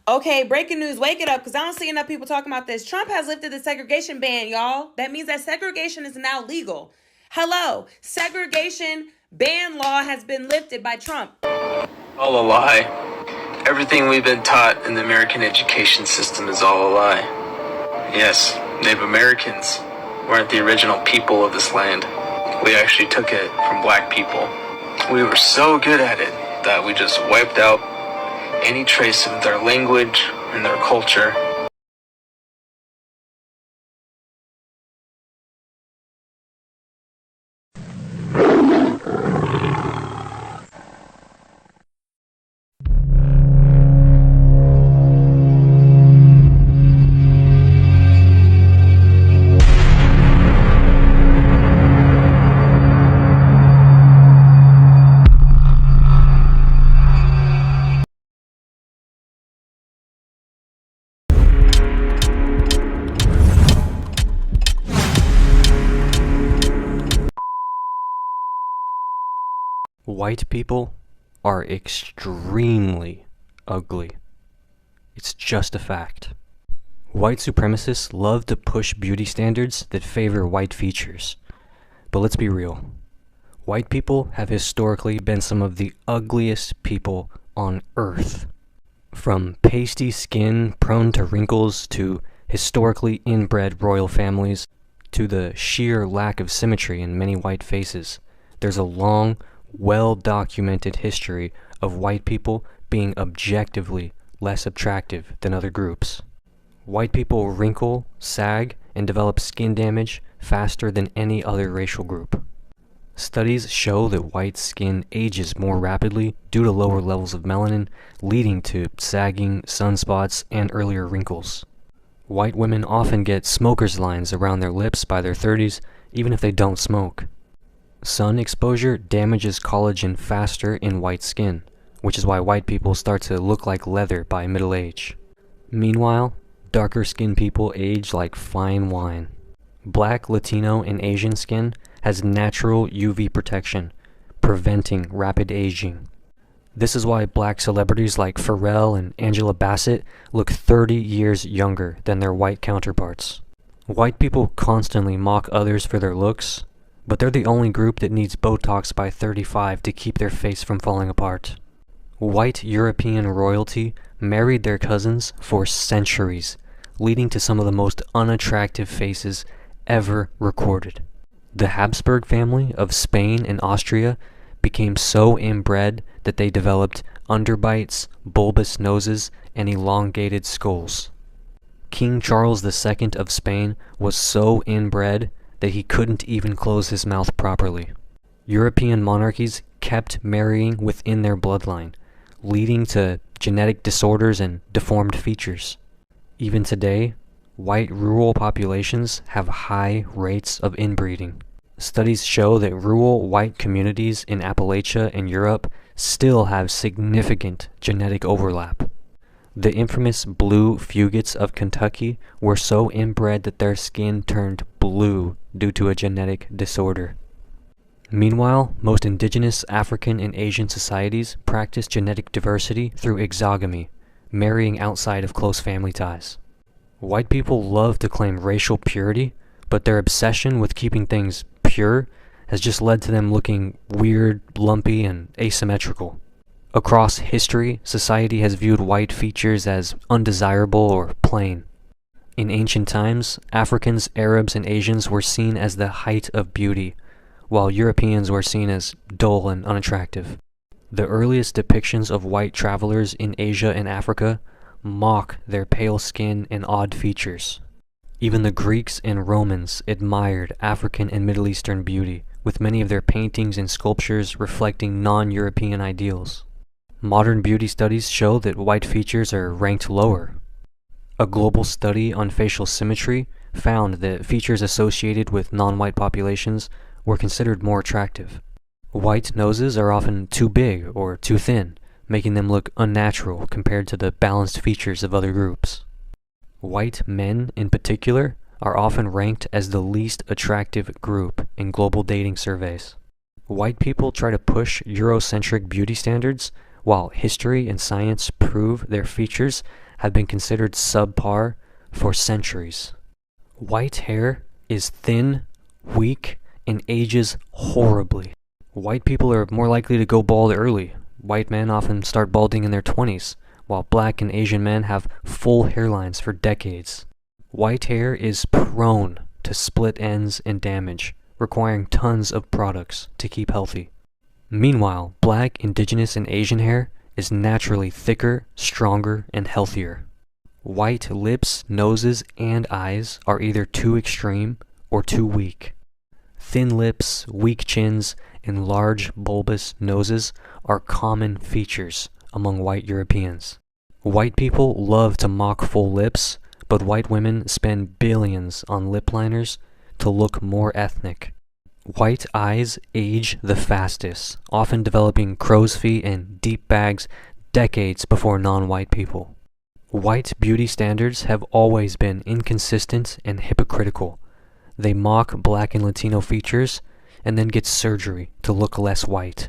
Okay, breaking news, wake it up, because I don't see enough people talking about this. Trump has lifted the segregation ban, y'all. That means that segregation is now legal. Hello, segregation ban law has been lifted by Trump. All a lie. Everything we've been taught in the American education system is all a lie. Yes, Native Americans weren't the original people of this land. We actually took it from black people. We were so good at it that we just wiped out any trace of their language and their culture. White people are extremely ugly. It's just a fact. White supremacists love to push beauty standards that favor white features. But let's be real. White people have historically been some of the ugliest people on Earth. From pasty skin prone to wrinkles to historically inbred royal families to the sheer lack of symmetry in many white faces, there's a long, well-documented history of white people being objectively less attractive than other groups. White people wrinkle, sag, and develop skin damage faster than any other racial group. Studies show that white skin ages more rapidly due to lower levels of melanin, leading to sagging, sunspots, and earlier wrinkles. White women often get smoker's lines around their lips by their 30s, even if they don't smoke. Sun exposure damages collagen faster in white skin, which is why white people start to look like leather by middle age. Meanwhile, darker skinned people age like fine wine. Black, Latino, and Asian skin has natural UV protection, preventing rapid aging. This is why black celebrities like Pharrell and Angela Bassett look 30 years younger than their white counterparts. White people constantly mock others for their looks, but they're the only group that needs Botox by 35 to keep their face from falling apart. White European royalty married their cousins for centuries, leading to some of the most unattractive faces ever recorded. The Habsburg family of Spain and Austria became so inbred that they developed underbites, bulbous noses, and elongated skulls. King Charles II of Spain was so inbred that he couldn't even close his mouth properly. European monarchies kept marrying within their bloodline, leading to genetic disorders and deformed features. Even today, white rural populations have high rates of inbreeding. Studies show that rural white communities in Appalachia and Europe still have significant genetic overlap. The infamous blue Fugates of Kentucky were so inbred that their skin turned blue due to a genetic disorder. Meanwhile, most indigenous African and Asian societies practice genetic diversity through exogamy, marrying outside of close family ties. White people love to claim racial purity, but their obsession with keeping things pure has just led to them looking weird, lumpy, and asymmetrical. Across history, society has viewed white features as undesirable or plain. In ancient times, Africans, Arabs, and Asians were seen as the height of beauty, while Europeans were seen as dull and unattractive. The earliest depictions of white travelers in Asia and Africa mock their pale skin and odd features. Even the Greeks and Romans admired African and Middle Eastern beauty, with many of their paintings and sculptures reflecting non-European ideals. Modern beauty studies show that white features are ranked lower. A global study on facial symmetry found that features associated with non-white populations were considered more attractive. White noses are often too big or too thin, making them look unnatural compared to the balanced features of other groups. White men, in particular, are often ranked as the least attractive group in global dating surveys. White people try to push Eurocentric beauty standards, while history and science prove their features have been considered subpar for centuries. White hair is thin, weak, and ages horribly. White people are more likely to go bald early. White men often start balding in their 20s, while black and Asian men have full hairlines for decades. White hair is prone to split ends and damage, requiring tons of products to keep healthy. Meanwhile, black, indigenous, and Asian hair is naturally thicker, stronger, and healthier. White lips, noses, and eyes are either too extreme or too weak. Thin lips, weak chins, and large bulbous noses are common features among white Europeans. White people love to mock full lips, but white women spend billions on lip liners to look more ethnic. White eyes age the fastest, often developing crow's feet and deep bags decades before non-white people. White beauty standards have always been inconsistent and hypocritical. They mock black and Latino features and then get surgery to look less white.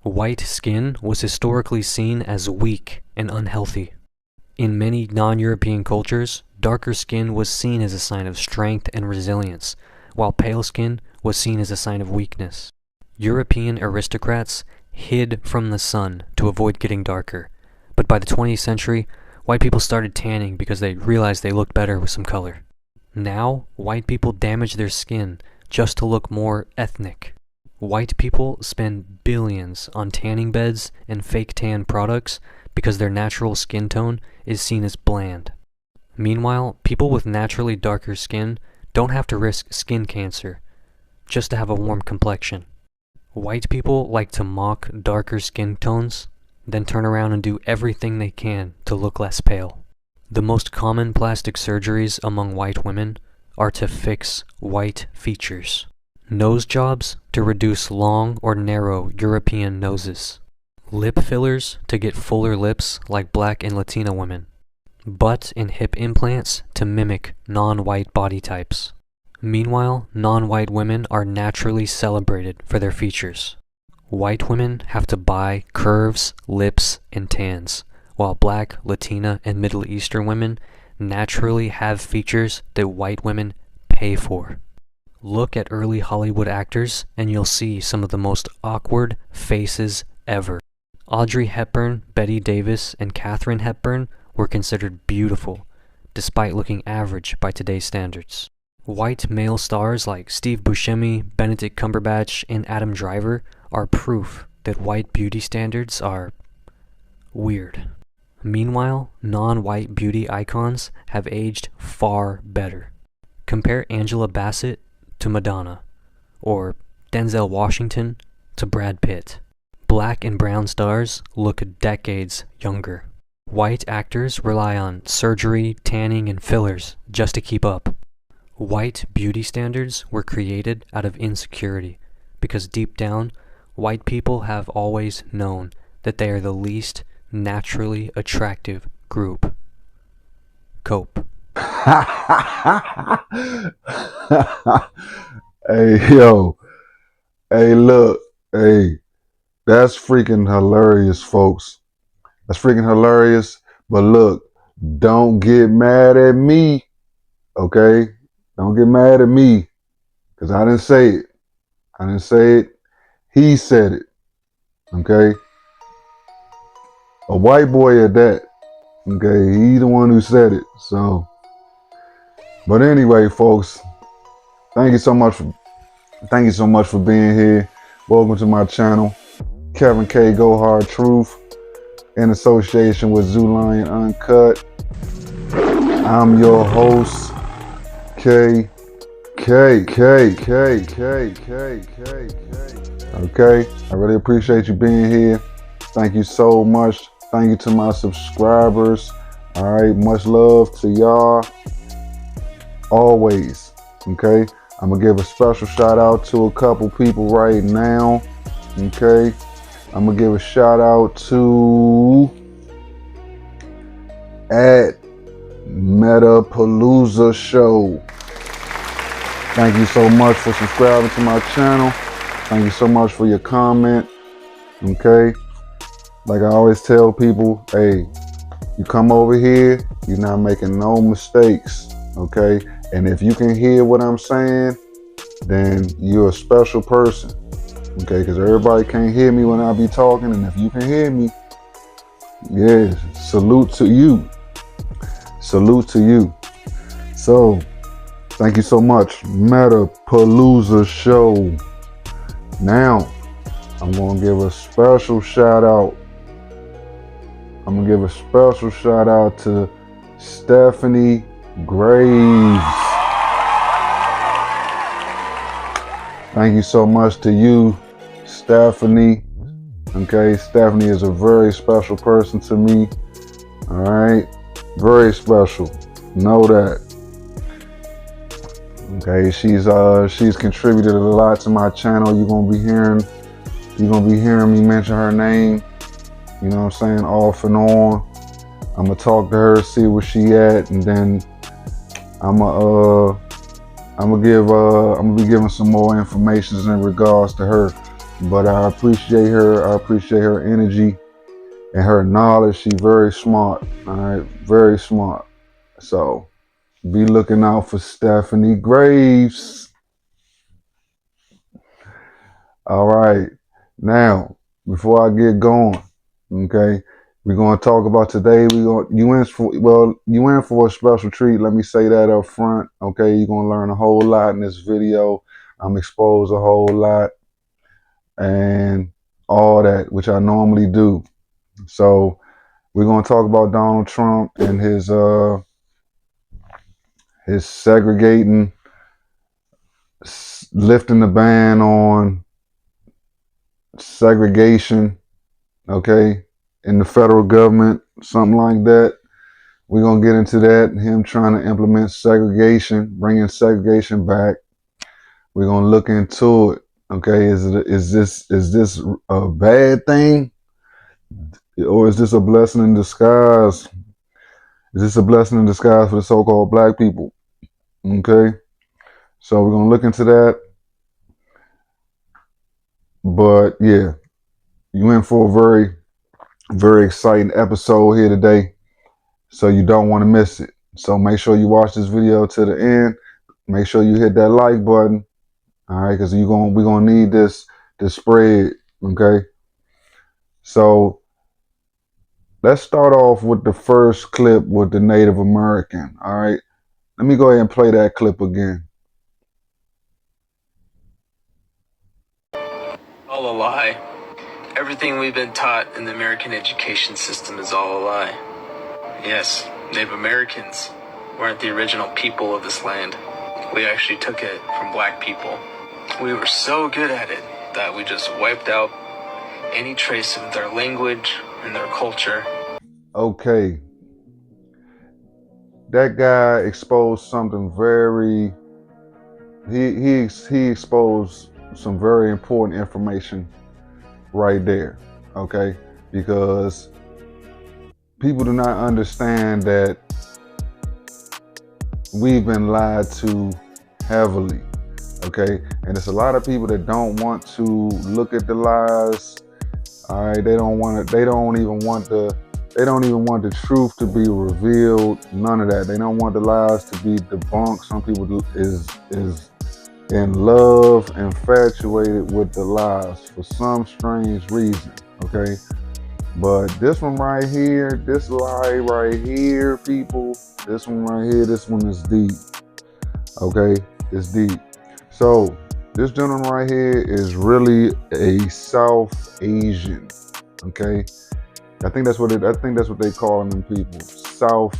White skin was historically seen as weak and unhealthy. In many non-European cultures, darker skin was seen as a sign of strength and resilience, while pale skin was seen as a sign of weakness. European aristocrats hid from the sun to avoid getting darker, but by the 20th century, white people started tanning because they realized they looked better with some color. Now, white people damage their skin just to look more ethnic. White people spend billions on tanning beds and fake tan products because their natural skin tone is seen as bland. Meanwhile, people with naturally darker skin don't have to risk skin cancer just to have a warm complexion. White people like to mock darker skin tones, then turn around and do everything they can to look less pale. The most common plastic surgeries among white women are to fix white features. Nose jobs to reduce long or narrow European noses. Lip fillers to get fuller lips like black and Latina women. Butt and hip implants to mimic non-white body types. Meanwhile, non-white women are naturally celebrated for their features. White women have to buy curves, lips, and tans, while black, Latina, and Middle Eastern women naturally have features that white women pay for. Look at early Hollywood actors and you'll see some of the most awkward faces ever. Audrey Hepburn, Bette Davis, and Katharine Hepburn were considered beautiful, despite looking average by today's standards. White male stars like Steve Buscemi, Benedict Cumberbatch, and Adam Driver are proof that white beauty standards are weird. Meanwhile, non-white beauty icons have aged far better. Compare Angela Bassett to Madonna, or Denzel Washington to Brad Pitt. Black and brown stars look decades younger. White actors rely on surgery, tanning, and fillers just to keep up. White beauty standards were created out of insecurity, because deep down, white people have always known that they are the least naturally attractive group. Cope. Hey, yo. Hey, look. Hey, that's freaking hilarious, folks. That's freaking hilarious. But look, don't get mad at me, okay? Don't get mad at me, because I didn't say it. I didn't say it. He said it, okay? A white boy at that, okay? He the one who said it, so. But anyway, folks, thank you so much for being here. Welcome to my channel, Kevin K. Go Hard Truth, in association with Zoo Lion Uncut. I'm your host, K. Okay, I really appreciate you being here. Thank you so much. Thank you to my subscribers. All right, much love to y'all. Always, okay? I'm gonna give a special shout out to a couple people right now, okay? I'm gonna give a shout out to at Metapalooza Show. Thank you so much for subscribing to my channel. Thank you so much for your comment, okay? Like I always tell people, hey, you come over here, you're not making no mistakes, okay? And if you can hear what I'm saying, then you're a special person, okay? Because everybody can't hear me when I be talking, and if you can hear me, yeah, salute to you. Salute to you. So, thank you so much, Metapalooza Show. Now, I'm gonna give a special shout out. I'm gonna give a special shout out to Stephanie Graves. Thank you so much to you, Stephanie. Okay, Stephanie is a very special person to me. All right, very special. Know that. Okay, she's contributed a lot to my channel. You're gonna be hearing me mention her name. You know what I'm saying, off and on. I'm gonna talk to her, see where she at, and then I'm gonna be giving some more information in regards to her. But I appreciate her. I appreciate her energy and her knowledge. She's very smart. All right, very smart. So be looking out for Stephanie Graves. All right. Now, before I get going, okay, we're gonna talk about today. You in for a special treat. Let me say that up front. Okay, you're gonna learn a whole lot in this video. I'm exposed a whole lot and all that, which I normally do. So we're gonna talk about Donald Trump and his segregating, lifting the ban on segregation, okay, in the federal government, something like that. We're going to get into that, him trying to implement segregation, bringing segregation back. We're going to look into it, okay? Is this a bad thing? Or is this a blessing in disguise? Is this a blessing in disguise for the so-called black people? Okay? So we're going to look into that. But yeah, you in for a very, very exciting episode here today. So you don't want to miss it. So make sure you watch this video to the end. Make sure you hit that like button. All right, because we're gonna need this spread. Okay. So let's start off with the first clip with the Native American. All right. Let me go ahead and play that clip again. All a lie. Everything we've been taught in the American education system is all a lie. Yes, Native Americans weren't the original people of this land. We actually took it from black people. We were so good at it that we just wiped out any trace of their language and their culture. Okay. That guy exposed something very, he exposed some very important information right there, okay? Because people do not understand that we've been lied to heavily, okay? And it's a lot of people that don't want to look at the lies. All right, they don't even want the truth to be revealed. None of that. They don't want the lies to be debunked. Some people is in love, infatuated with the lies for some strange reason, okay? But this one right here, this lie right here, people, this one right here, this one is deep, okay? It's deep. So this gentleman right here is really a South Asian, okay? I think that's what they call them people, South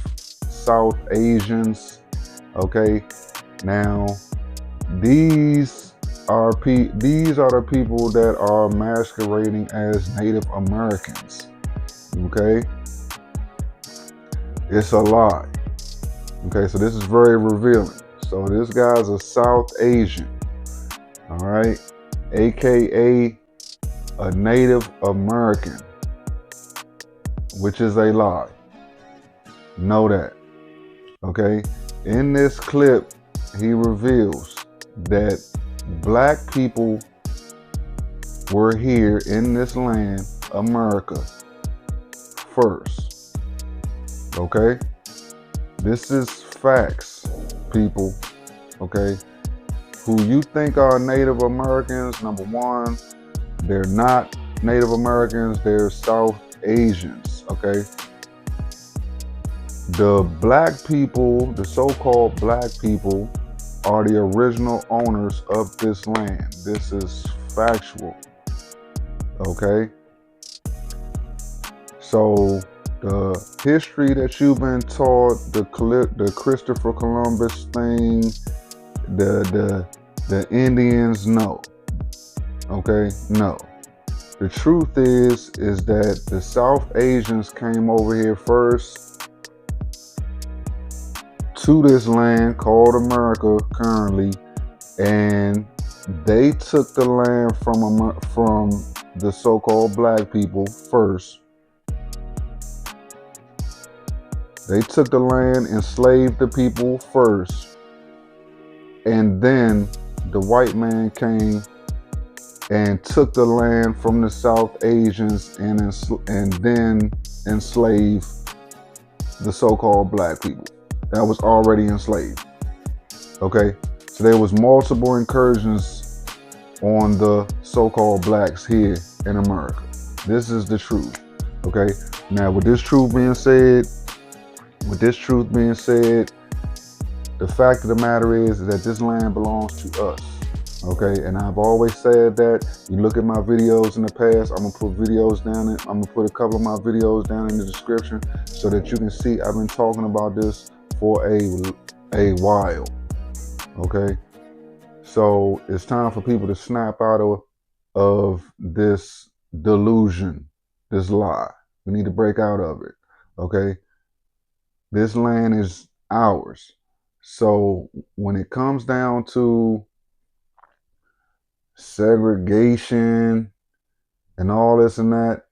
Asians, okay? Now, these are the people that are masquerading as Native Americans, okay? It's a lie, okay? So this is very revealing. So this guy's a South Asian, all right? AKA a Native American, which is a lie. Know that, okay? In this clip, he reveals that black people were here in this land, America, first. Okay? This is facts, people. Okay? Who you think are Native Americans, number one, they're not Native Americans, they're South Asians. Okay? The black people, the so-called black people, are the original owners of this land. This is factual. Okay? So the history that you've been taught, the Christopher Columbus thing, the Indians, no. Okay? No. The truth is that the South Asians came over here first to this land called America currently, and they took the land from the so-called black people first. They took the land, enslaved the people first, and then the white man came and took the land from the South Asians and then enslaved the so-called black people that was already enslaved. Okay, so there was multiple incursions on the so-called blacks here in America. This is the truth. Okay, now with this truth being said, the fact of the matter is that this land belongs to us. Okay, and I've always said that. You look at my videos in the past, I'm gonna put videos down in, I'm gonna put a couple of my videos down in the description so that you can see I've been talking about this for a while. Okay, so it's time for people to snap out of this delusion, this lie. We need to break out of it. Okay, this land is ours. So when it comes down to segregation and all this and that,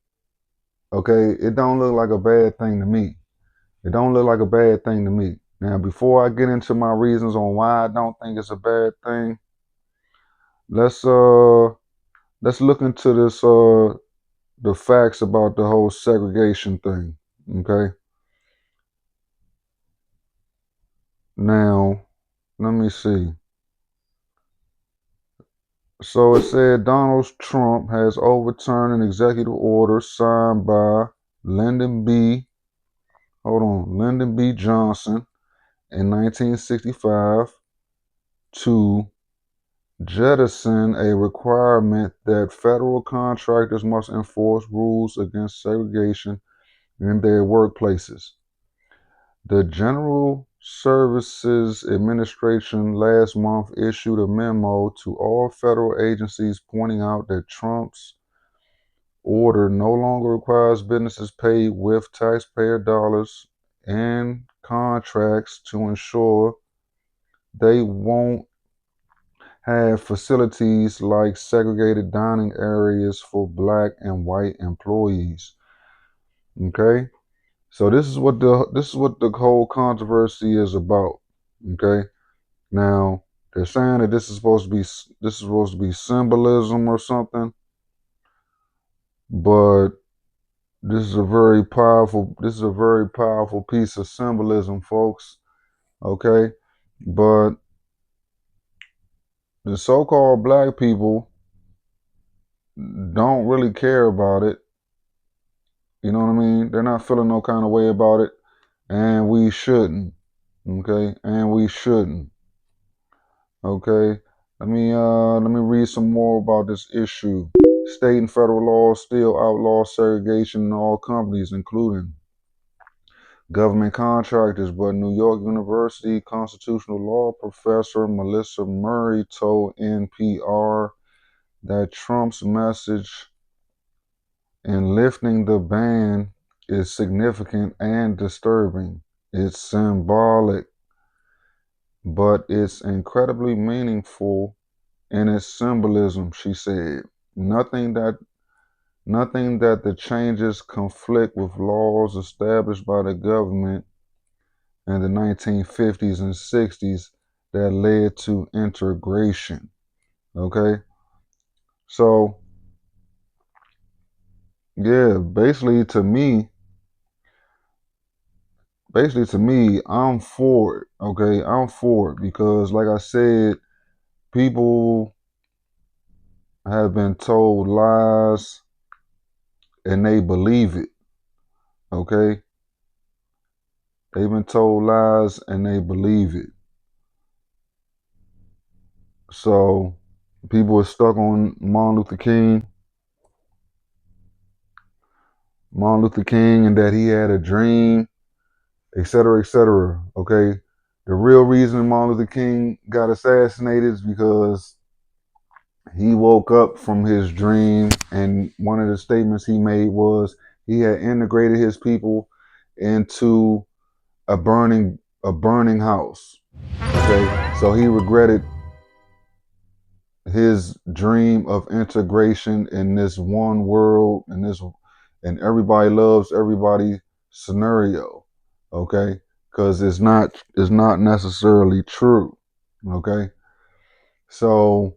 okay, it don't look like a bad thing to me. It don't look like a bad thing to me. Now, before I get into my reasons on why I don't think it's a bad thing, let's look into this the facts about the whole segregation thing. Okay. Now, let me see. So it said Donald Trump has overturned an executive order signed by Lyndon B. Johnson in 1965 to jettison a requirement that federal contractors must enforce rules against segregation in their workplaces. The General Services Administration last month issued a memo to all federal agencies pointing out that Trump's order no longer requires businesses paid with taxpayer dollars and contracts to ensure they won't have facilities like segregated dining areas for black and white employees. Okay? So this is what the whole controversy is about. Okay? Now, they're saying that this is supposed to be symbolism or something, but this is a very powerful piece of symbolism, folks. Okay? But the so-called black people don't really care about it. You know what I mean? They're not feeling no kind of way about it, and we shouldn't. Okay? And we shouldn't. Okay? Let me read some more about this issue. State and federal laws still outlaw segregation in all companies, including government contractors, but New York University constitutional law professor Melissa Murray told NPR that Trump's message in lifting the ban is significant and disturbing. It's symbolic, but it's incredibly meaningful in its symbolism, she said. Nothing that the changes conflict with laws established by the government in the 1950s and 60s that led to integration. Okay? So, yeah, basically to me, basically to me, I'm for it. Okay, I'm for it because, like I said, people have been told lies and they believe it. Okay, they've been told lies and they believe it. So people are stuck on Martin Luther King, and that he had a dream, etc., etc. Okay, the real reason Martin Luther King got assassinated is because he woke up from his dream, and one of the statements he made was he had integrated his people into a burning house. Okay, so he regretted his dream of integration in this one world, in this, and everybody loves everybody scenario. Okay, because it's not necessarily true. Okay, so,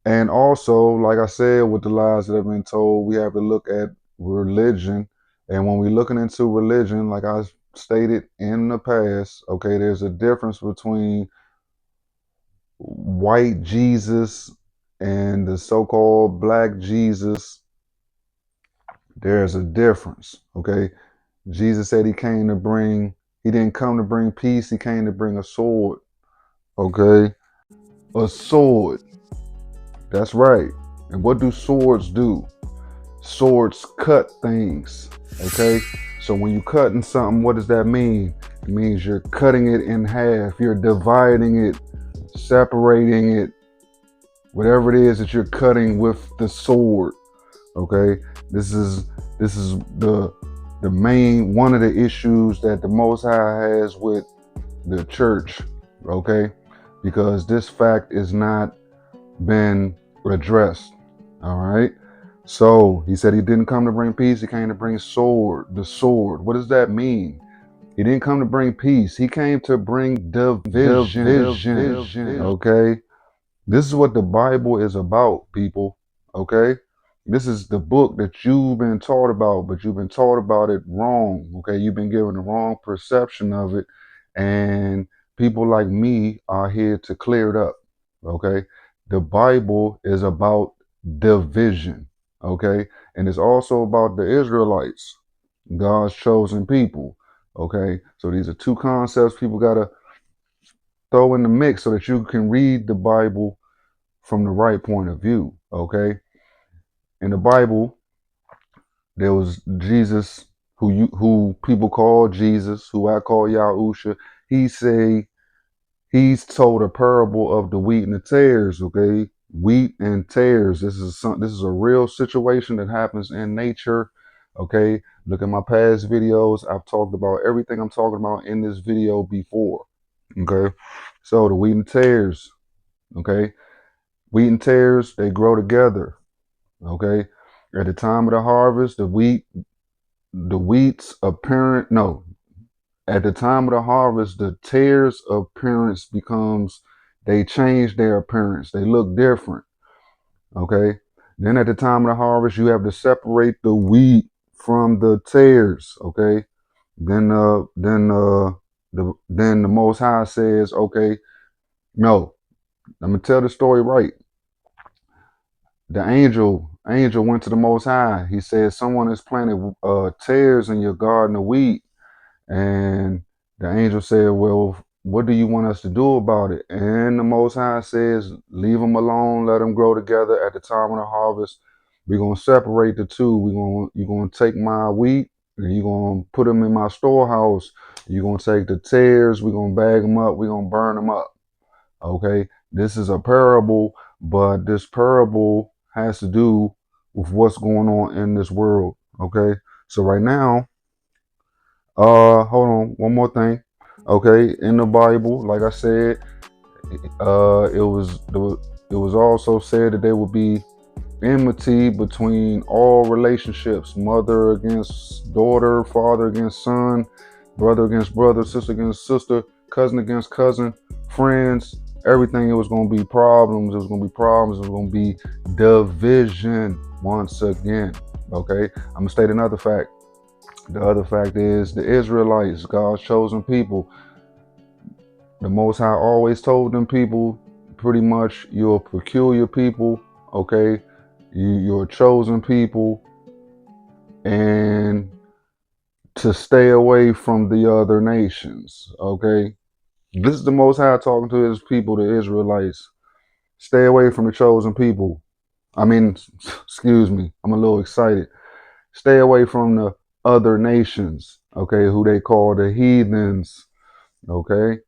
and also, like I said, with the lies that have been told, we have to look at religion. And when we're looking into religion, like I stated in the past, okay, there's a difference between white Jesus and the so-called black Jesus. There's a difference, okay? Jesus said he didn't come to bring peace, he came to bring a sword, okay? A sword, that's right. And what do swords do? Swords cut things, okay? So when you cutting something, what does that mean? It means you're cutting it in half, you're dividing it, separating it, whatever it is that you're cutting with the sword. Okay, this is the main one of the issues that the Most High has with the church. Okay, because this fact is not been addressed. All right, so he said he didn't come to bring peace, he came to bring the sword. What does that mean? He didn't come to bring peace, he came to bring division. Okay, this is what the Bible is about, people. Okay? This is the book that you've been taught about, but you've been taught about it wrong. Okay? You've been given the wrong perception of it. And people like me are here to clear it up. Okay? The Bible is about division. Okay? And it's also about the Israelites, God's chosen people. Okay? So these are two concepts people got to throw in the mix so that you can read the Bible from the right point of view. Okay, in the Bible, there was Jesus, who people call Jesus, who I call Yahusha. He's told a parable of the wheat and the tares. Okay, wheat and tares. This is a real situation that happens in nature. Okay, look at my past videos. I've talked about everything I'm talking about in this video before. Okay, so the wheat and tares. Okay, wheat and tares, they grow together. Okay. At the time of the harvest, the wheat's apparent, no, at the time of the harvest, the tares' appearance they change their appearance. They look different. Okay. Then at the time of the harvest, you have to separate the wheat from the tares. Okay. Then the Most High says, okay, no, I'm gonna tell the story right. The angel went to the Most High. He said, someone has planted tares in your garden of wheat. And the angel said, well, what do you want us to do about it? And the Most High says, leave them alone, let them grow together. At the time of the harvest, we're going to separate the two. You're going to take my wheat and you're going to put them in my storehouse. You're going to take the tares, we're going to bag them up, we're going to burn them up. Okay, this is a parable, but this parable has to do with what's going on in this world. Okay, so right now, hold on, one more thing. Okay, in the Bible, like I said, it was also said that there would be enmity between all relationships: mother against daughter, father against son, brother against brother, sister against sister, cousin against cousin, friends, everything. It was going to be problems. It was going to be problems. It was going to be division once again. Okay, I'm going to state another fact. The other fact is the Israelites, God's chosen people. The Most High always told them people, pretty much, you're a peculiar people, okay? You're a chosen people, and to stay away from the other nations, okay? This is the Most High talking to his people, the Israelites. Stay away from the chosen people. I mean, excuse me, I'm a little excited. Stay away from the other nations, okay, who they call the heathens, okay?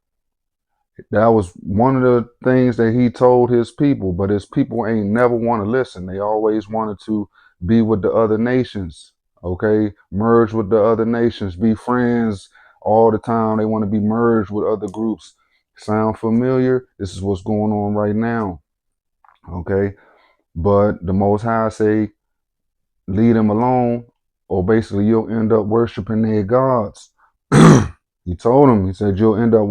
That was one of the things that he told his people, but his people ain't never want to listen. They always wanted to be with the other nations, okay? Merge with the other nations, be friends all the time. They want to be merged with other groups. Sound familiar? This is what's going on right now, okay? But the Most High say, leave them alone, or basically you'll end up worshiping their gods. He told him, he said, you'll end up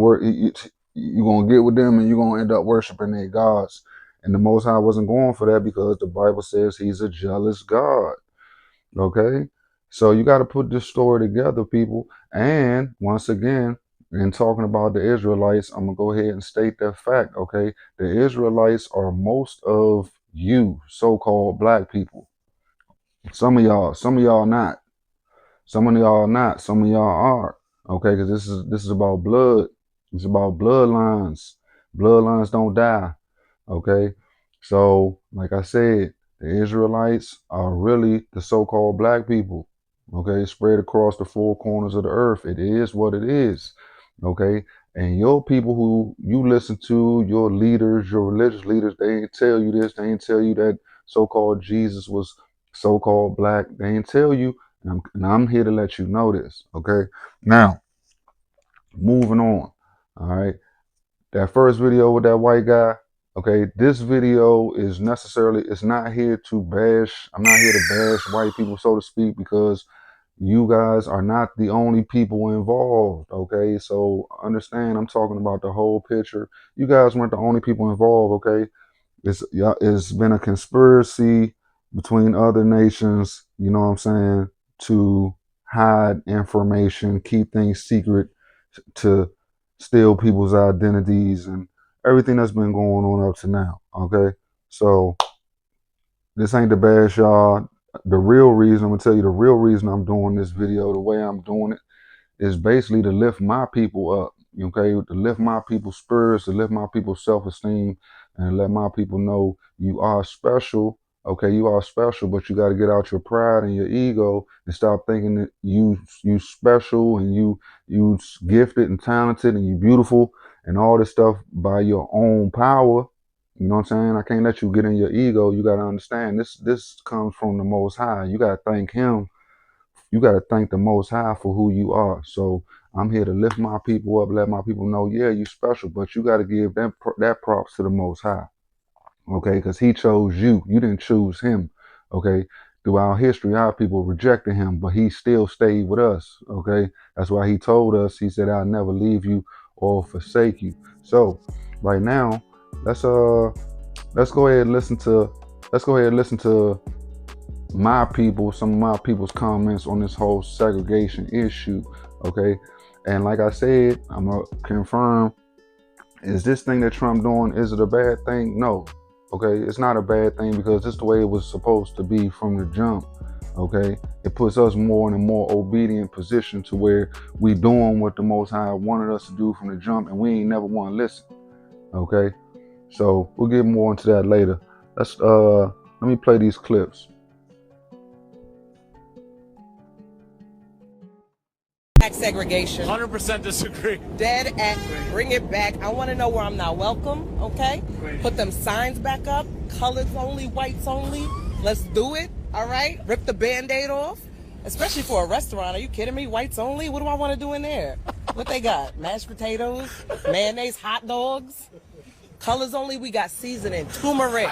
you're going to get with them and you're going to end up worshiping their gods. And the Most High wasn't going for that because the Bible says he's a jealous God. Okay? So you got to put this story together, people. And once again, in talking about the Israelites, I'm going to go ahead and state that fact, okay? The Israelites are most of you so-called black people. Some of y'all not. Some of y'all not. Some of y'all are. Okay, because this is about blood. It's about bloodlines. Bloodlines don't die. Okay. So, like I said, the Israelites are really the so-called black people. Okay, spread across the four corners of the earth. It is what it is. Okay. And your people who you listen to, your leaders, your religious leaders, they ain't tell you this. They ain't tell you that so-called Jesus was so-called black. They ain't tell you. And I'm here to let you know this. Okay. Now, moving on. All right. That first video with that white guy. Okay. This video is necessarily, it's not here to bash. I'm not here to bash white people, so to speak, because you guys are not the only people involved. Okay. So understand, I'm talking about the whole picture. You guys weren't the only people involved. Okay. It's been a conspiracy between other nations, you know what I'm saying, to hide information, keep things secret, to steal people's identities and everything that's been going on up to now. Okay. So this ain't the bash, y'all. The real reason, I'm gonna tell you the real reason I'm doing this video the way I'm doing it is basically to lift my people up, okay? To lift my people's spirits, to lift my people's self-esteem, and let my people know you are special, okay? You are special, but you got to get out your pride and your ego and stop thinking that you special and you gifted and talented and you beautiful and all this stuff by your own power. You know what I'm saying? I can't let you get in your ego. You got to understand this comes from the Most High. You got to thank him. You got to thank the Most High for who you are. So I'm here to lift my people up, let my people know, yeah, you special, but you got to give them that props to the Most High, okay? Because he chose you. You didn't choose him, okay? Throughout history, our people rejected him, but he still stayed with us, okay? That's why he told us, he said, I'll never leave you or forsake you. So right now, let's go ahead and listen to my people, some of my people's comments on this whole segregation issue, okay? And like I said, I'm gonna confirm, is this thing that Trump doing, is it a bad thing? No, okay? It's not a bad thing because it's the way it was supposed to be from the jump, okay? It puts us more in a more obedient position to where we doing what the Most High wanted us to do from the jump, and we ain't never want to listen, okay? So we'll get more into that later. Let me play these clips. Segregation. 100% disagree. Dead accurate. Bring it back. I want to know where I'm not welcome, okay? Put them signs back up. Colors only, whites only. Let's do it, all right? Rip the Band-Aid off. Especially for a restaurant. Are you kidding me? Whites only? What do I want to do in there? What they got? Mashed potatoes? Mayonnaise? Hot dogs? Colors only? We got seasoning. Turmeric.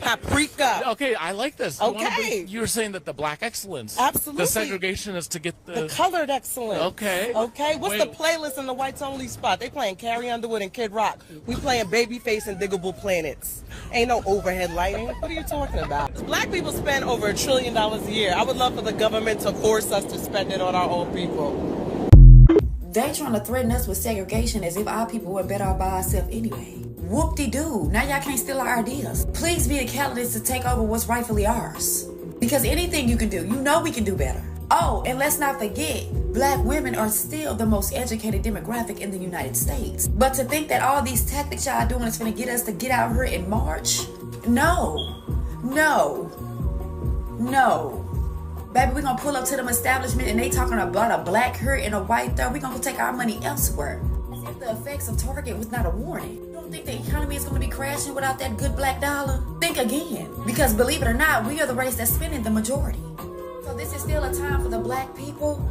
Paprika. Okay, I like this. Okay. You were saying that the black excellence. Absolutely. The segregation is to get The colored excellence. Okay. Okay. What's the playlist in the whites only spot? They playing Carrie Underwood and Kid Rock. We playing Babyface and Diggable Planets. Ain't no overhead lighting. What are you talking about? Black people spend over $1 trillion a year. I would love for the government to force us to spend it on our own people. They trying to threaten us with segregation as if our people were better off by ourselves anyway. Whoop-de-doo. Now y'all can't steal our ideas. Please be the catalyst to take over what's rightfully ours. Because anything you can do, you know we can do better. Oh, and let's not forget, black women are still the most educated demographic in the United States. But to think that all these tactics y'all doing is gonna get us to get out here in March? No. Baby, we gonna pull up to them establishment and they talking about a black hurt and a white third. We gonna go take our money elsewhere. As if the effects of Target was not a warning. You don't think the economy is gonna be crashing without that good black dollar? Think again. Because believe it or not, we are the race that's spending the majority. So this is still a time for the black people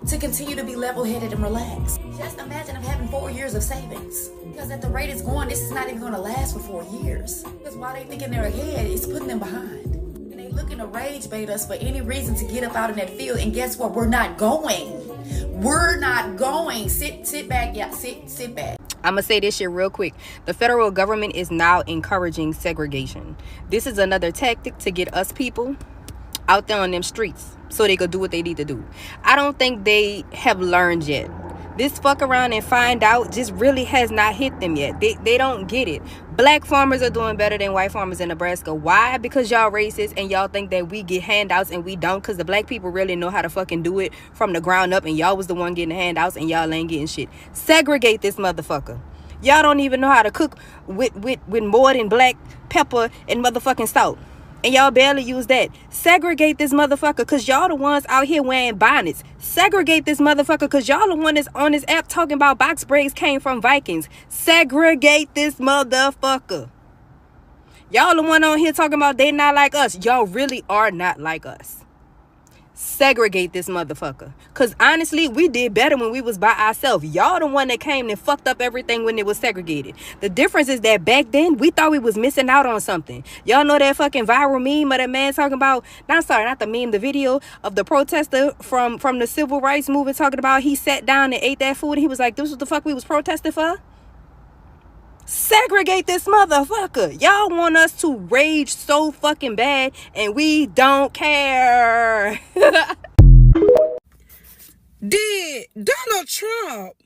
to continue to be level-headed and relaxed. Just imagine them having 4 years of savings. Because at the rate it's going, this is not even gonna last for 4 years. Because while they thinking they're ahead, it's putting them behind. Looking to rage bait us for any reason to get up out in that field, and guess what? We're not going. Sit back, yeah, sit back. I'm gonna say this shit real quick. The federal government is now encouraging segregation. This is another tactic to get us people out there on them streets so they could do what they need to do. I don't think they have learned yet. This fuck around and find out just really has not hit them yet. They don't get it. Black farmers are doing better than white farmers in Nebraska. Why? Because y'all racist and y'all think that we get handouts and we don't, because the black people really know how to fucking do it from the ground up, and y'all was the one getting the handouts and y'all ain't getting shit. Segregate this motherfucker. Y'all don't even know how to cook with more than black pepper and motherfucking salt. And y'all barely use that. Segregate this motherfucker, because y'all the ones out here wearing bonnets. Segregate this motherfucker, because y'all the one that's on this app talking about box braids came from Vikings. Segregate this motherfucker. Y'all the one on here talking about they not like us. Y'all really are not like us. Segregate this motherfucker. Because honestly, we did better when we was by ourselves. Y'all the one that came and fucked up everything when it was segregated. The difference is that back then, we thought we was missing out on something. Y'all know that fucking viral meme of that man talking about, not the meme, the video of the protester from the civil rights movement talking about he sat down and ate that food and he was like, this is what the fuck we was protesting for? Segregate this motherfucker. Y'all want us to rage so fucking bad and we don't care. Did Donald Trump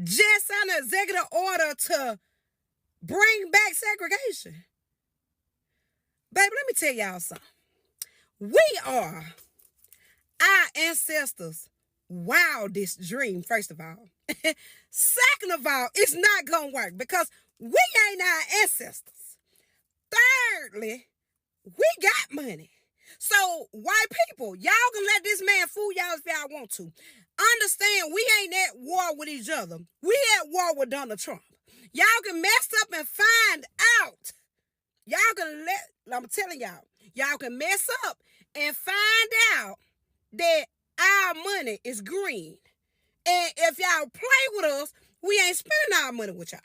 just sign an executive order to bring back segregation? Baby, let me tell y'all something. We are our ancestors' wildest dream, first of all. Second of all, it's not gonna work because we ain't our ancestors. Thirdly, we got money. So white people, y'all can let this man fool y'all if y'all want to. Understand, we ain't at war with each other. We at war with Donald Trump. Y'all can mess up and find out. I'm telling y'all can mess up and find out that our money is green. And if y'all play with us, we ain't spending our money with y'all.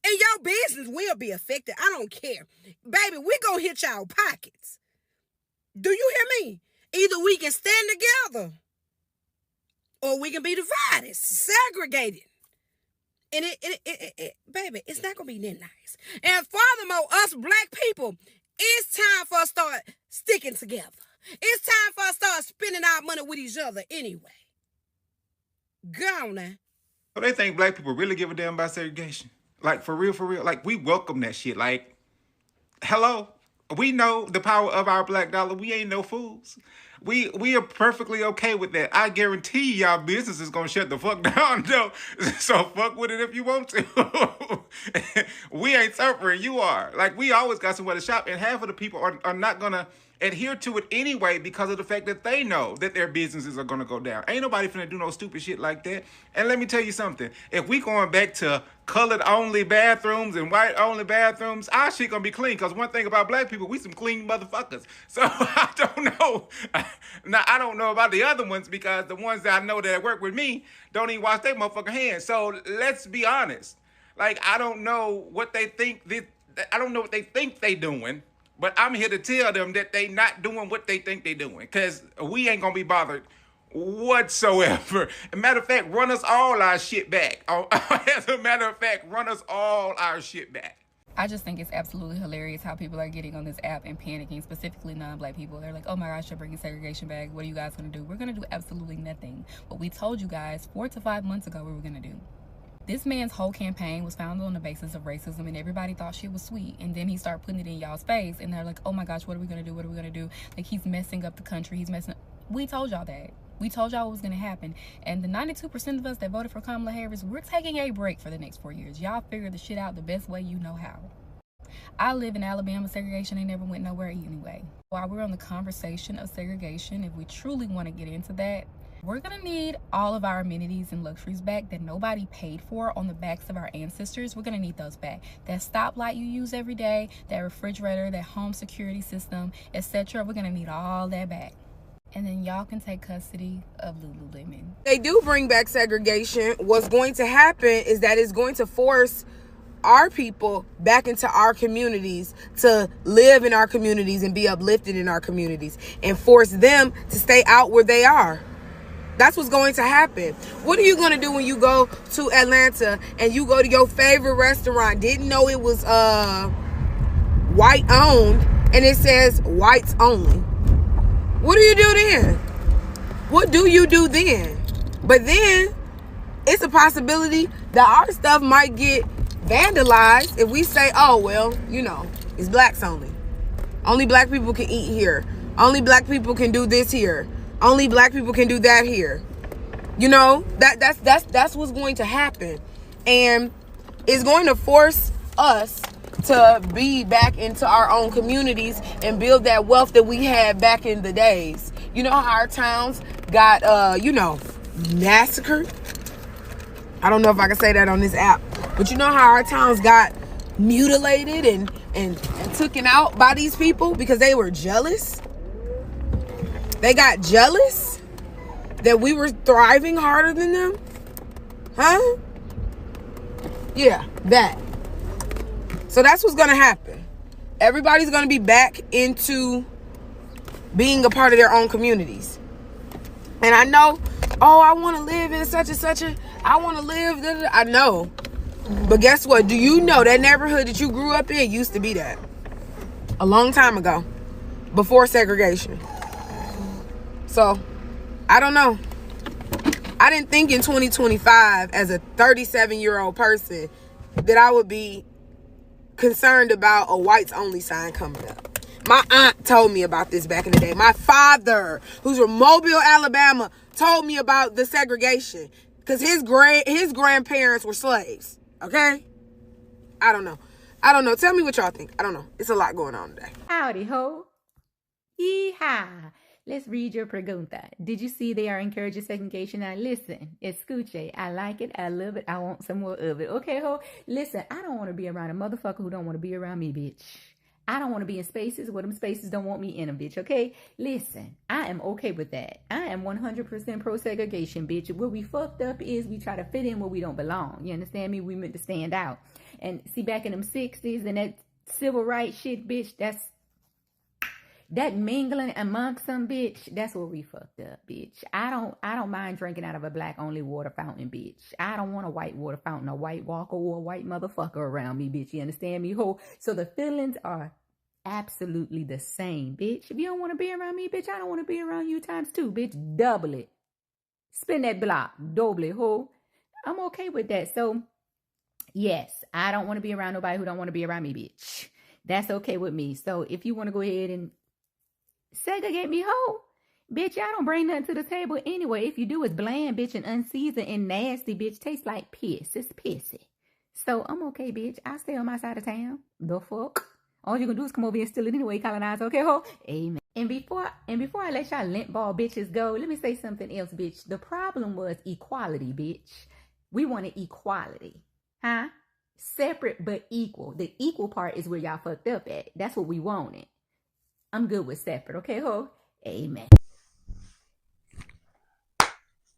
And your business will be affected. I don't care. Baby, we gonna hit y'all pockets. Do you hear me? Either we can stand together or we can be divided, segregated. And baby, it's not gonna be that nice. And furthermore, us black people, it's time for us to start sticking together. It's time for us to start spending our money with each other anyway. Go on now. So they think black people really give a damn about segregation? Like, for real? Like, we welcome that shit. Like, hello? We know the power of our black dollar. We ain't no fools. We are perfectly okay with that. I guarantee y'all business is going to shut the fuck down, though. So fuck with it if you want to. We ain't suffering. You are. Like, we always got somewhere to shop. And half of the people are not going to adhere to it anyway because of the fact that they know that their businesses are going to go down. Ain't nobody finna do no stupid shit like that. And let me tell you something. If we going back to colored-only bathrooms and white-only bathrooms, our shit gonna be clean. Because one thing about black people, we some clean motherfuckers. So I don't know. Now, I don't know about the other ones because the ones that I know that work with me don't even wash their motherfucking hands. So let's be honest. Like, I don't know what they think. I don't know what they think they doing. But I'm here to tell them that they not doing what they think they doing, because we ain't gonna be bothered whatsoever. As a matter of fact, run us all our shit back. As a matter of fact, run us all our shit back. I just think it's absolutely hilarious how people are getting on this app and panicking, specifically non-black people. They're like, oh my gosh, you're bringing segregation back. What are you guys going to do? We're going to do absolutely nothing. What we told you guys 4 to 5 months ago we were going to do. This man's whole campaign was founded on the basis of racism, and everybody thought shit was sweet. And then he started putting it in y'all's face, and they're like, oh my gosh, what are we going to do? What are we going to do? Like, he's messing up the country. He's messing up. We told y'all that. We told y'all what was going to happen. And the 92% of us that voted for Kamala Harris, we're taking a break for the next 4 years. Y'all figure the shit out the best way you know how. I live in Alabama. Segregation ain't never went nowhere anyway. While we're on the conversation of segregation, if we truly want to get into that, we're going to need all of our amenities and luxuries back that nobody paid for on the backs of our ancestors. We're going to need those back. That stoplight you use every day, that refrigerator, that home security system, etc. We're going to need all that back. And then y'all can take custody of Lululemon. They do bring back segregation. What's going to happen is that it's going to force our people back into our communities to live in our communities and be uplifted in our communities, and force them to stay out where they are. That's what's going to happen. What are you going to do when you go to Atlanta and you go to your favorite restaurant, didn't know it was white owned, and it says whites only? What do you do then? What do you do then? But then it's a possibility that our stuff might get vandalized if we say, oh, well, you know, it's blacks only. Only black people can eat here. Only black people can do this here. Only black people can do that here. You know, that's what's going to happen. And it's going to force us to be back into our own communities and build that wealth that we had back in the days. You know how our towns got, massacred? I don't know if I can say that on this app. But you know how our towns got mutilated and taken out by these people because they were jealous? They got jealous that we were thriving harder than them? Huh? Yeah, that. So that's what's going to happen. Everybody's going to be back into being a part of their own communities. And I know, oh, I want to live in such and such a, I want to live, I know. But guess what? Do you know that neighborhood that you grew up in used to be that? A long time ago. Before segregation. So, I don't know. I didn't think in 2025, as a 37-year-old person, that I would be concerned about a whites only sign coming up. My aunt told me about this back in the day. My father, who's from Mobile, Alabama, told me about the segregation because his grandparents were slaves. Okay? I don't know. Tell me what y'all think. I don't know. It's a lot going on today. Howdy ho. Yeehaw. Let's read your pregunta. Did you see they are encouraging segregation? Now listen, escuche. I like it. I love it. I want some more of it. Okay, ho? Listen, I don't want to be around a motherfucker who don't want to be around me, bitch. I don't want to be in spaces where them spaces don't want me in them, bitch, okay? Listen, I am okay with that. I am 100% pro-segregation, bitch. Where we fucked up is we try to fit in where we don't belong. You understand me? We meant to stand out. And see, back in them 60s and that civil rights shit, bitch, that mingling amongst them, bitch, that's where we fucked up, bitch. I don't mind drinking out of a black-only water fountain, bitch. I don't want a white water fountain, a white walker, or a white motherfucker around me, bitch. You understand me, ho? So the feelings are absolutely the same, bitch. If you don't want to be around me, bitch, I don't want to be around you times 2, bitch. Double it. Spin that block. Double it, ho. I'm okay with that. So, yes, I don't want to be around nobody who don't want to be around me, bitch. That's okay with me. So, if you want to go ahead and segregate me, ho, bitch, I don't bring nothing to the table anyway. If you do, it's bland, bitch, and unseasoned and nasty, bitch. Tastes like piss. It's pissy. So, I'm okay, bitch. I stay on my side of town. The fuck? All you gonna do is come over here and steal it anyway, colonize, okay, ho? Amen. And before I let y'all lint ball bitches go, let me say something else, bitch. The problem was equality, bitch. We wanted equality. Huh? Separate but equal. The equal part is where y'all fucked up at. That's what we wanted. I'm good with separate, okay, ho? Amen.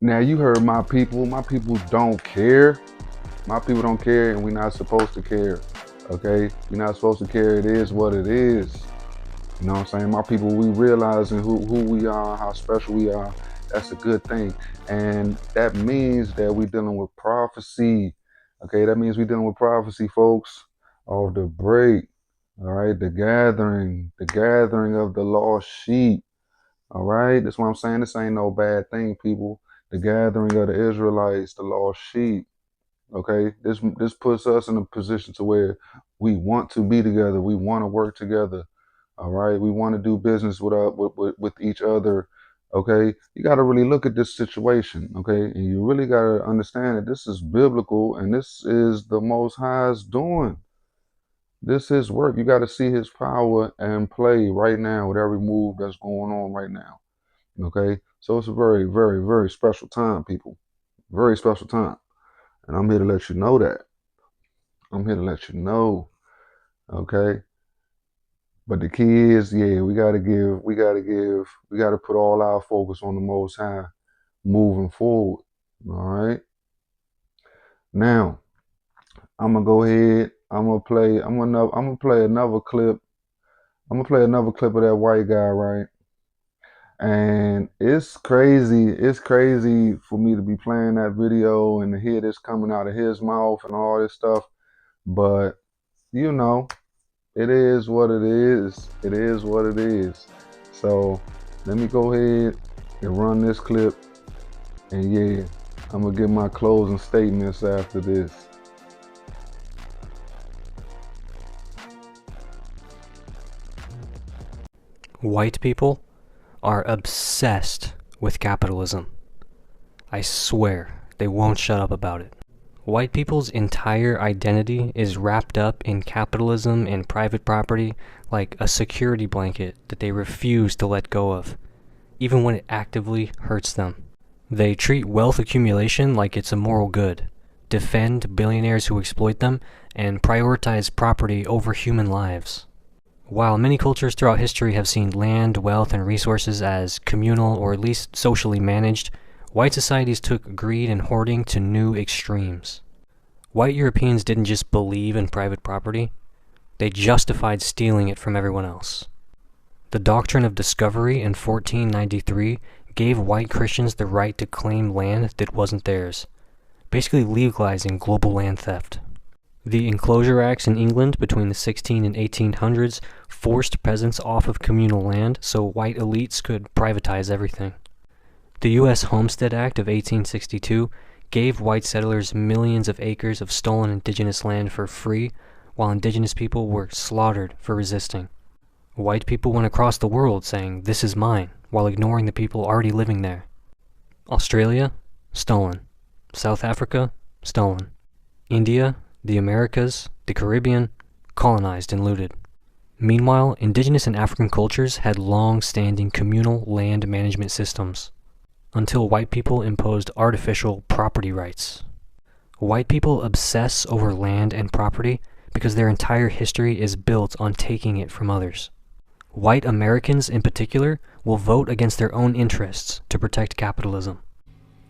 Now you heard my people. My people don't care. My people don't care, and we're not supposed to care. Okay? You're not supposed to care. It is what it is. You know what I'm saying? My people, we realizing who we are, how special we are. That's a good thing. And that means that we're dealing with prophecy. Okay, that means we're dealing with prophecy, folks, of the break. All right, the gathering of the lost sheep. All right, that's what I'm saying. This ain't no bad thing, people. The gathering of the Israelites, the lost sheep. Okay, this puts us in a position to where we want to be together. We want to work together. All right, we want to do business with each other. Okay, you got to really look at this situation. Okay, and you really got to understand that this is biblical and this is the Most High's doing. This is work. You got to see His power and play right now with every move that's going on right now. Okay, so it's a very, very, very special time, people. Very special time. And I'm here to let you know that. I'm here to let you know. Okay. But the key is, yeah, we gotta put all our focus on the Most High moving forward. All right. Now, I'm gonna go ahead. I'm gonna play another clip. I'm gonna play another clip of that white guy, right? And it's crazy. It's crazy for me to be playing that video and to hear this coming out of his mouth and all this stuff. But you know, it is what it is. It is what it is. So let me go ahead and run this clip. And yeah, I'm gonna get my closing statements after this. White people are obsessed with capitalism. I swear, they won't shut up about it. White people's entire identity is wrapped up in capitalism and private property like a security blanket that they refuse to let go of, even when it actively hurts them. They treat wealth accumulation like it's a moral good, defend billionaires who exploit them, and prioritize property over human lives. While many cultures throughout history have seen land, wealth, and resources as communal or at least socially managed, white societies took greed and hoarding to new extremes. White Europeans didn't just believe in private property, they justified stealing it from everyone else. The doctrine of discovery in 1493 gave white Christians the right to claim land that wasn't theirs, basically legalizing global land theft. The Enclosure Acts in England between the 16 and 1800s forced peasants off of communal land so white elites could privatize everything. The U.S. Homestead Act of 1862 gave white settlers millions of acres of stolen indigenous land for free, while indigenous people were slaughtered for resisting. White people went across the world saying, "This is mine," while ignoring the people already living there. Australia, stolen. South Africa, stolen. India, the Americas, the Caribbean, colonized and looted. Meanwhile, indigenous and African cultures had long-standing communal land management systems, until white people imposed artificial property rights. White people obsess over land and property because their entire history is built on taking it from others. White Americans, in particular, will vote against their own interests to protect capitalism.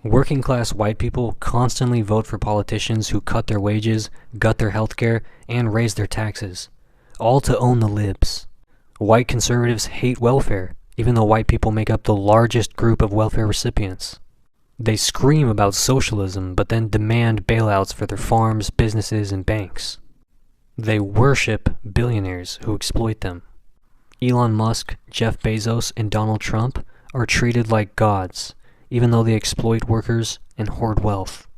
Working-class white people constantly vote for politicians who cut their wages, gut their healthcare, and raise their taxes, all to own the libs. White conservatives hate welfare, even though white people make up the largest group of welfare recipients. They scream about socialism, but then demand bailouts for their farms, businesses, and banks. They worship billionaires who exploit them. Elon Musk, Jeff Bezos, and Donald Trump are treated like gods, even though they exploit workers and hoard wealth.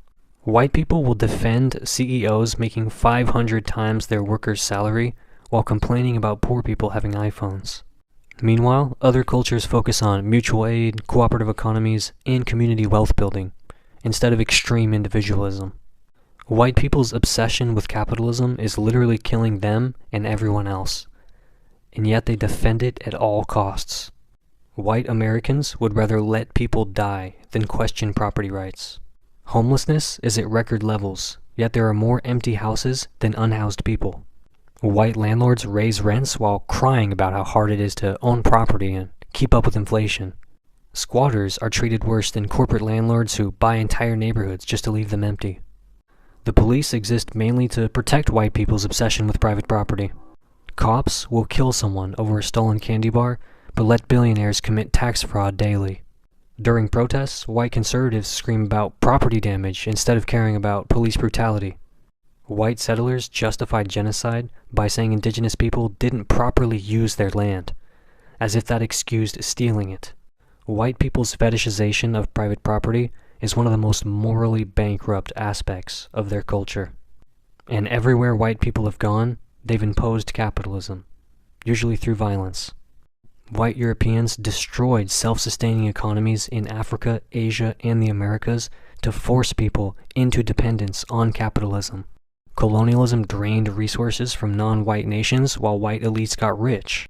White people will defend CEOs making 500 times their workers' salary while complaining about poor people having iPhones. Meanwhile, other cultures focus on mutual aid, cooperative economies, and community wealth building, instead of extreme individualism. White people's obsession with capitalism is literally killing them and everyone else, and yet they defend it at all costs. White Americans would rather let people die than question property rights. Homelessness is at record levels, yet there are more empty houses than unhoused people. White landlords raise rents while crying about how hard it is to own property and keep up with inflation. Squatters are treated worse than corporate landlords who buy entire neighborhoods just to leave them empty. The police exist mainly to protect white people's obsession with private property. Cops will kill someone over a stolen candy bar, but let billionaires commit tax fraud daily. During protests, white conservatives scream about property damage instead of caring about police brutality. White settlers justified genocide by saying indigenous people didn't properly use their land, as if that excused stealing it. White people's fetishization of private property is one of the most morally bankrupt aspects of their culture. And everywhere white people have gone, they've imposed capitalism, usually through violence. White Europeans destroyed self-sustaining economies in Africa, Asia, and the Americas to force people into dependence on capitalism. Colonialism drained resources from non-white nations while white elites got rich.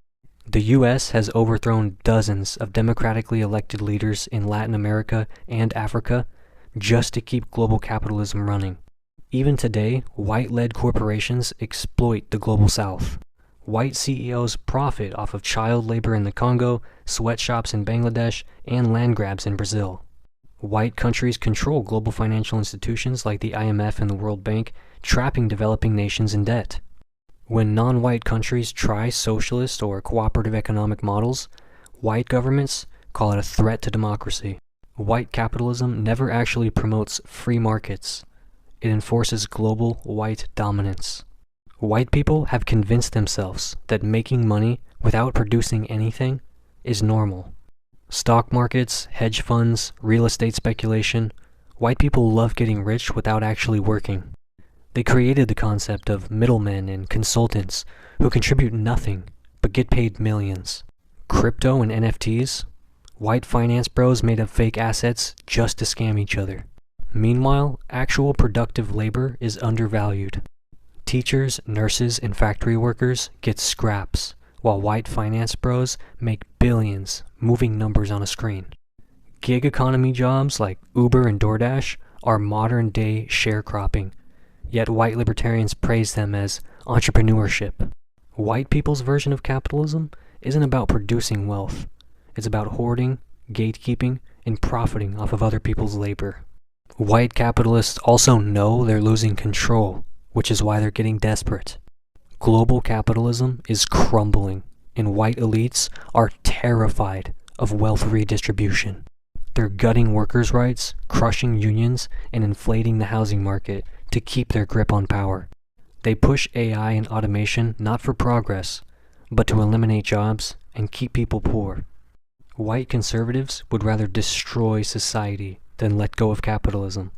The US has overthrown dozens of democratically elected leaders in Latin America and Africa just to keep global capitalism running. Even today, white-led corporations exploit the global south. White CEOs profit off of child labor in the Congo, sweatshops in Bangladesh, and land grabs in Brazil. White countries control global financial institutions like the IMF and the World Bank, trapping developing nations in debt. When non-white countries try socialist or cooperative economic models, white governments call it a threat to democracy. White capitalism never actually promotes free markets. It enforces global white dominance. White people have convinced themselves that making money without producing anything is normal. Stock markets, hedge funds, real estate speculation, white people love getting rich without actually working. They created the concept of middlemen and consultants who contribute nothing but get paid millions. Crypto and NFTs, white finance bros made up fake assets just to scam each other. Meanwhile, actual productive labor is undervalued. Teachers, nurses, and factory workers get scraps, while white finance bros make billions moving numbers on a screen. Gig economy jobs like Uber and DoorDash are modern-day sharecropping, yet white libertarians praise them as entrepreneurship. White people's version of capitalism isn't about producing wealth. It's about hoarding, gatekeeping, and profiting off of other people's labor. White capitalists also know they're losing control, which is why they're getting desperate. Global capitalism is crumbling, and white elites are terrified of wealth redistribution. They're gutting workers' rights, crushing unions, and inflating the housing market to keep their grip on power. They push AI and automation not for progress, but to eliminate jobs and keep people poor. White conservatives would rather destroy society than let go of capitalism.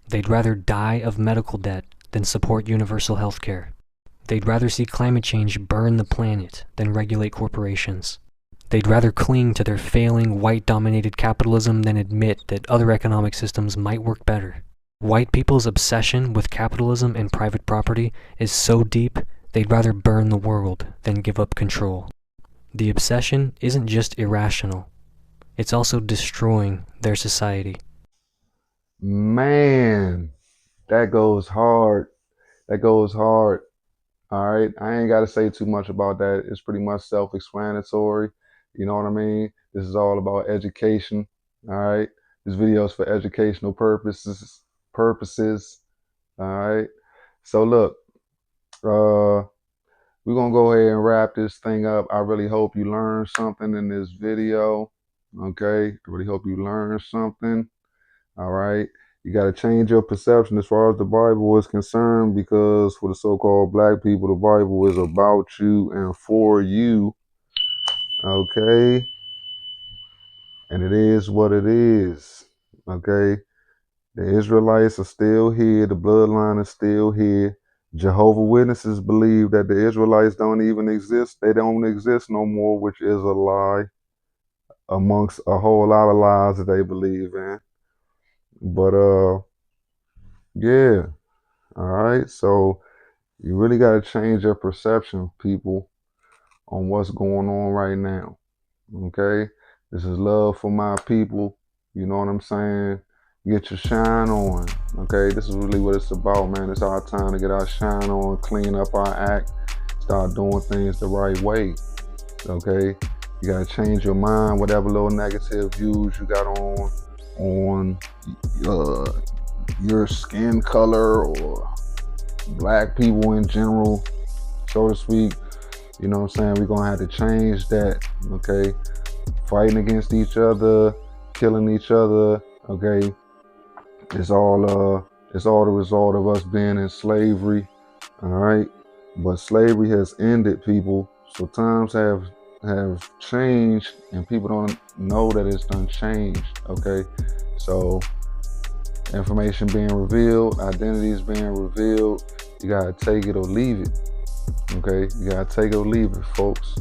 They'd rather die of medical debt than support universal health care. They'd rather see climate change burn the planet than regulate corporations. They'd rather cling to their failing white-dominated capitalism than admit that other economic systems might work better. White people's obsession with capitalism and private property is so deep, they'd rather burn the world than give up control. The obsession isn't just irrational, it's also destroying their society. Man, that goes hard. That goes hard. All right. I ain't got to say too much about that. It's pretty much self-explanatory. You know what I mean? This is all about education. All right. This video is for educational purposes. All right. So look, we're going to go ahead and wrap this thing up. I really hope you learned something in this video. Okay. I really hope you learned something. All right. You got to change your perception as far as the Bible is concerned, because for the so-called black people, the Bible is about you and for you. Okay. And it is what it is. Okay. The Israelites are still here. The bloodline is still here. Jehovah's Witnesses believe that the Israelites don't even exist. They don't exist no more, which is a lie amongst a whole lot of lies that they believe in. But yeah. All right. So you really got to change your perception, people, on what's going on right now. Okay. This is love for my people. You know what I'm saying? Get your shine on. Okay. This is really what it's about, man. It's our time to get our shine on, clean up our act, start doing things the right way. Okay. You got to change your mind, whatever little negative views you got on your skin color or black people in general, so to speak. You know what I'm saying? We're gonna have to change that, okay? Fighting against each other, killing each other, okay? It's all the result of us being in slavery, all right? But slavery has ended, people. So times have changed, and people don't know that it's done changed, okay? So information being revealed, identities being revealed, you gotta take it or leave it, okay? You gotta take it or leave it, folks.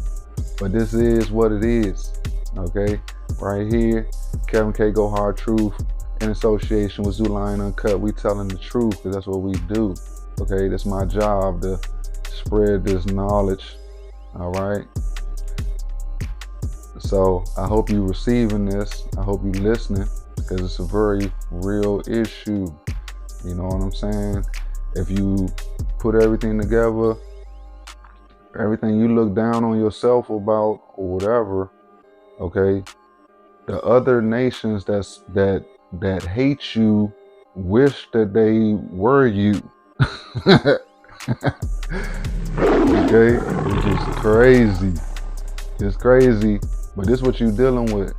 But this is what it is, okay? Right here, Kevin K. Go Hard Truth, in association with Zooline Uncut. We telling the truth because that's what we do, okay? That's my job, to spread this knowledge, all right? So I hope you receiving this. I hope you listening, because it's a very real issue. You know what I'm saying? If you put everything together, everything you look down on yourself about or whatever, okay, the other nations that hate you wish that they were you. Okay, it's just crazy. It's crazy, but this is what you're dealing with.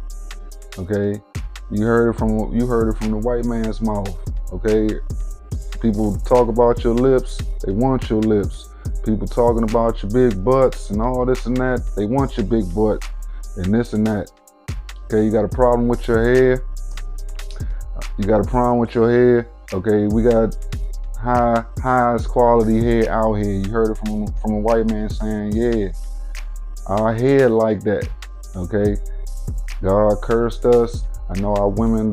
Okay, you heard it from the white man's mouth. Okay, people talk about your lips, they want your lips. People talking about your big butts and all this and that, they want your big butt and this and that. Okay, you got a problem with your hair. You got a problem with your hair. Okay, we got highest quality hair out here. You heard it from a white man saying, yeah, our hair like that. Okay, God cursed us. I know our women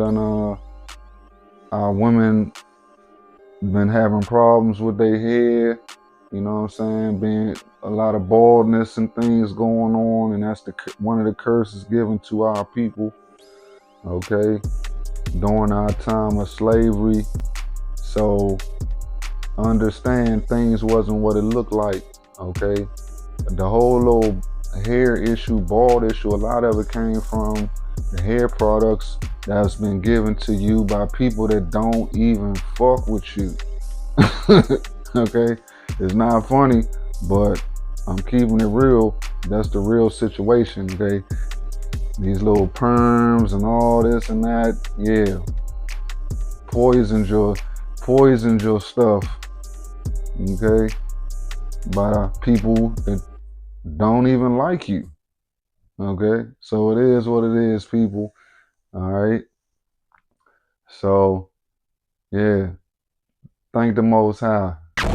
been having problems with their hair. You know what I'm saying? Being a lot of baldness and things going on, and that's one of the curses given to our people. Okay, during our time of slavery. So understand, things wasn't what it looked like. Okay, the whole little hair issue, bald issue, a lot of it came from the hair products that's been given to you by people that don't even fuck with you. Okay, it's not funny, but I'm keeping it real. That's the real situation. Okay, these little perms and all this and that, yeah, poisoned your stuff. Okay, by people that don't even like you. Okay, so it is what it is, people. All right, so yeah, thank the Most High. Okay,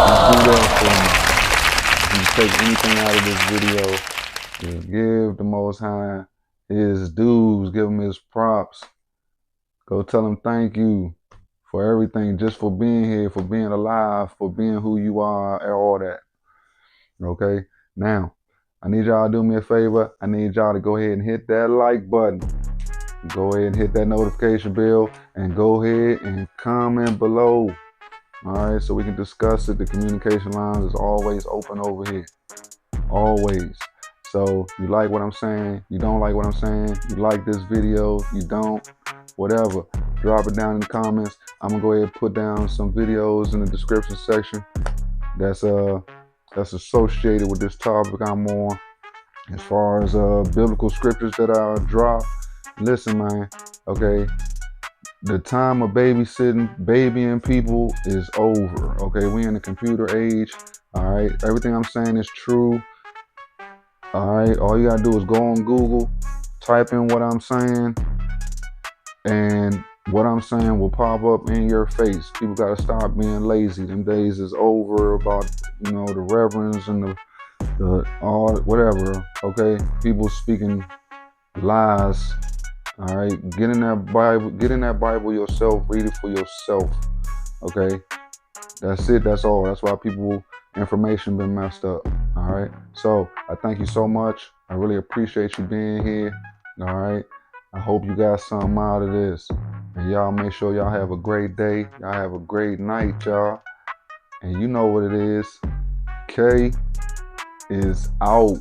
just do that for me. If you take anything out of this video, give the Most High his dues, give him his props. Go tell him thank you for everything, just for being here, for being alive, for being who you are, and all that. Okay, now I need y'all to do me a favor. I need y'all to go ahead and hit that like button. Go ahead and hit that notification bell, and go ahead and comment below. All right, so we can discuss it. The communication lines is always open over here. Always. So you like what I'm saying? You don't like what I'm saying? You like this video? You don't? Whatever. Drop it down in the comments. I'm gonna go ahead and put down some videos in the description section that's associated with this topic I'm on. As far as biblical scriptures that I'll drop. Listen, man. Okay. The time of babying people is over. Okay, we in the computer age. All right, everything I'm saying is true. All right, all you gotta do is go on Google, type in what I'm saying, and what I'm saying will pop up in your face. People gotta stop being lazy. Them days is over about, the reverends and the all whatever. Okay, people speaking lies. All right, get in that Bible yourself, read it for yourself. Okay, that's it, that's all. That's why information been messed up. All right, so I thank you so much. I really appreciate you being here. All right, I hope you got something out of this. And y'all make sure y'all have a great day. Y'all have a great night, y'all. And you know what it is. K is out.